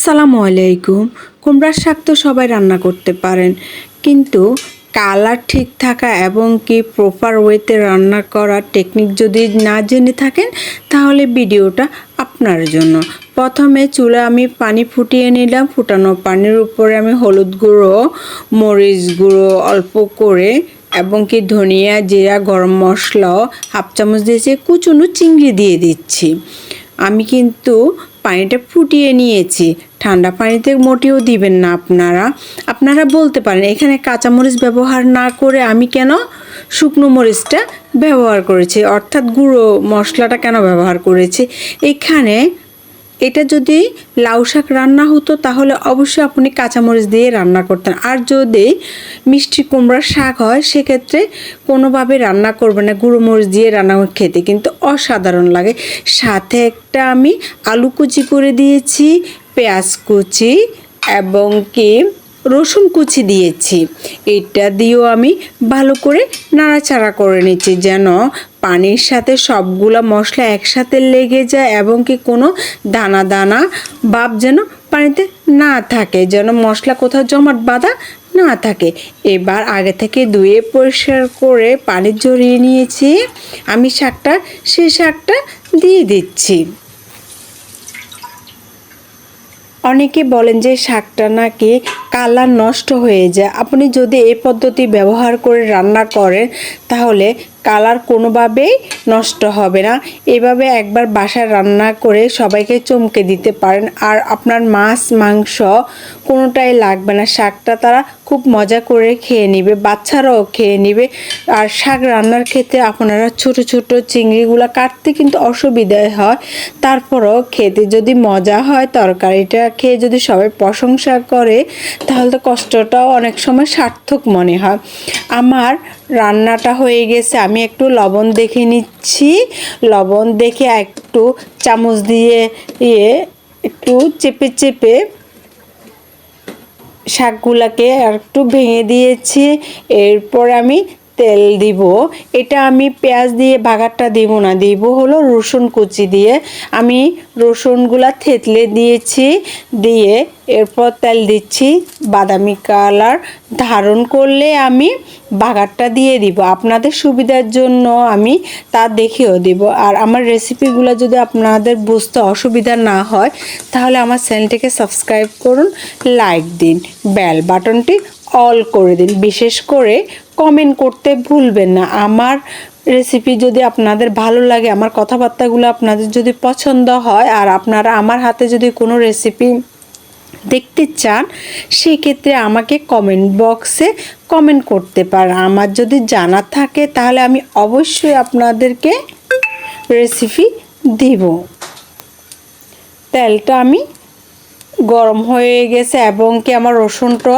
আসসালামু আলাইকুম। কুমড়ার শাক তো সবাই রান্না করতে পারেন, কিন্তু কালার ঠিক থাকা এবং কি প্রপার ওয়েতে রান্না করার টেকনিক যদি না জেনে থাকেন, তাহলে ভিডিওটা আপনার জন্য। প্রথমে চুলায় আমি পানি ফুটিয়ে নিলাম। ফুটানো পানির উপরে আমি হলুদ গুঁড়ো, মরিচ গুঁড়ো অল্প করে এবং কি ধনিয়া, জিরা, গরম মশলা হাফ চামচ দিয়েছি, কুচুনো চিংড়ি দিয়ে দিচ্ছি। আমি কিন্তু পানিটা ফুটিয়ে নিয়েছি। ঠান্ডা পানিতে মোটেও দিবেন না আপনারা বলতে পারেন এখানে কাঁচামরিচ ব্যবহার না করে আমি কেন শুকনো মরিচটা ব্যবহার করেছি, অর্থাৎ গুঁড়ো মশলাটা কেন ব্যবহার করেছি। এখানে এটা যদি লাউ শাক রান্না হতো তাহলে অবশ্যই আপনি কাঁচামরিচ দিয়ে রান্না করতেন, আর যদি মিষ্টি কুমড়ার শাক হয় সেক্ষেত্রে কোনোভাবে রান্না করবেন না, গুঁড়ো মরিচ দিয়ে রান্না খেতে কিন্তু অসাধারণ লাগে। সাথে একটা আমি আলু কুচি করে দিয়েছি, পেঁয়াজ কুচি এবং কি রসুন কুচি দিয়েছি। এটা দিয়েও আমি ভালো করে নাড়াচাড়া করে নিচ্ছি যেন পানির সাথে সবগুলা মশলা একসাথে লেগে যায় এবং কি কোনো দানা দানা ভাব যেন পানিতে না থাকে, যেন মশলা কোথাও জমাট বাঁধা না থাকে। এবার আগে থেকে ধুয়ে পরিষ্কার করে পানি ঝরিয়ে নিয়েছি। আমি সেই শাকটা দিয়ে দিচ্ছি। অনেকে বলেন যে শাকটা নাকি কালার নষ্ট হয়ে যায়। আপনি যদি এই পদ্ধতি ব্যবহার করে রান্না করেন তাহলে কালার কোনোভাবেই নষ্ট হবে না। এভাবে একবার বাসায় রান্না করে সবাইকে চমকে দিতে পারেন, আর আপনার মাছ মাংস কোনোটাই লাগবে না। শাকটা তারা খুব মজা করে খেয়ে নেবে, বাচ্চারাও খেয়ে নেবে। আর শাক রান্নার ক্ষেত্রে আপনারা ছোট ছোট চিংড়িগুলো কাটতে কিন্তু অসুবিধা হয়, তারপরও খেতে যদি মজা হয়, তরকারিটা খেয়ে যদি সবাই প্রশংসা করে তাহলে তো কষ্টটাও অনেক সময় সার্থক মনে হয়। আমার রান্নাটা হয়ে গেছে, আমি একটু লবণ দেখে নিচ্ছি। লবণ দেখে একটু চামচ দিয়ে একটু চেপে চেপে শাকগুলাকে আর একটু ভেঙে দিয়েছি। এরপর আমি তেল দিব। এটা আমি পেঁয়াজ দিয়ে বাগারটা দিব না, দিব হলো রসুন কুচি দিয়ে। আমি রসুনগুলা থেতলে দিয়েছি, দিয়ে এরপর তেল দিচ্ছি। বাদামি কালার ধারণ করলে আমি বাগারটা দিয়ে দিব। আপনাদের সুবিধার জন্য আমি তা দেখেও দিব। আর আমার রেসিপিগুলো যদি আপনাদের বুঝতে অসুবিধা না হয় তাহলে আমার চ্যানেলটিকে সাবস্ক্রাইব করুন, লাইক দিন, বেল বাটনটি অল করে দিন। বিশেষ করে কমেন্ট করতে ভুলবেন না। আমার রেসিপি যদি আপনাদের ভালো লাগে, আমার কথাবার্তাগুলো আপনাদের যদি পছন্দ হয়, আর আপনারা আমার হাতে যদি কোনো রেসিপি দেখতে চান সেক্ষেত্রে আমাকে কমেন্ট বক্সে কমেন্ট করতে পারেন। আমার যদি জানা থাকে তাহলে আমি অবশ্যই আপনাদেরকে রেসিপি দিব। তেলটা আমি গরম হয়ে গেছে এবং কি আমার রসুনটা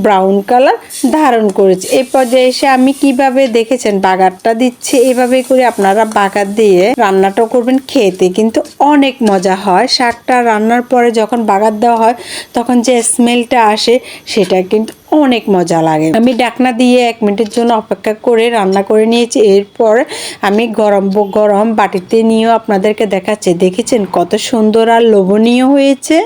ব্রাউন কালার ধারণ করেছে। এই পর্যায়ে এসে আমি কিভাবে দেখেছেন বাগারটা দিচ্ছি, এভাবে করে আপনারা বাগার দিয়ে রান্নাটা করবেন, খেতে কিন্তু অনেক মজা হয়। শাকটা রান্নার পরে যখন বাগার দেওয়া হয় তখন যে স্মেলটা আসে সেটা কিন্তু অনেক মজা লাগে। আমি ঢাকনা দিয়ে 1 মিনিটের জন্য অপেক্ষা করে রান্না করে নিয়েছি। এরপর আমি গরম বাটিতে নিয়েও আপনাদেরকে দেখাচ্ছি। দেখেছেন কত সুন্দর আর লোভনীয় হয়েছে।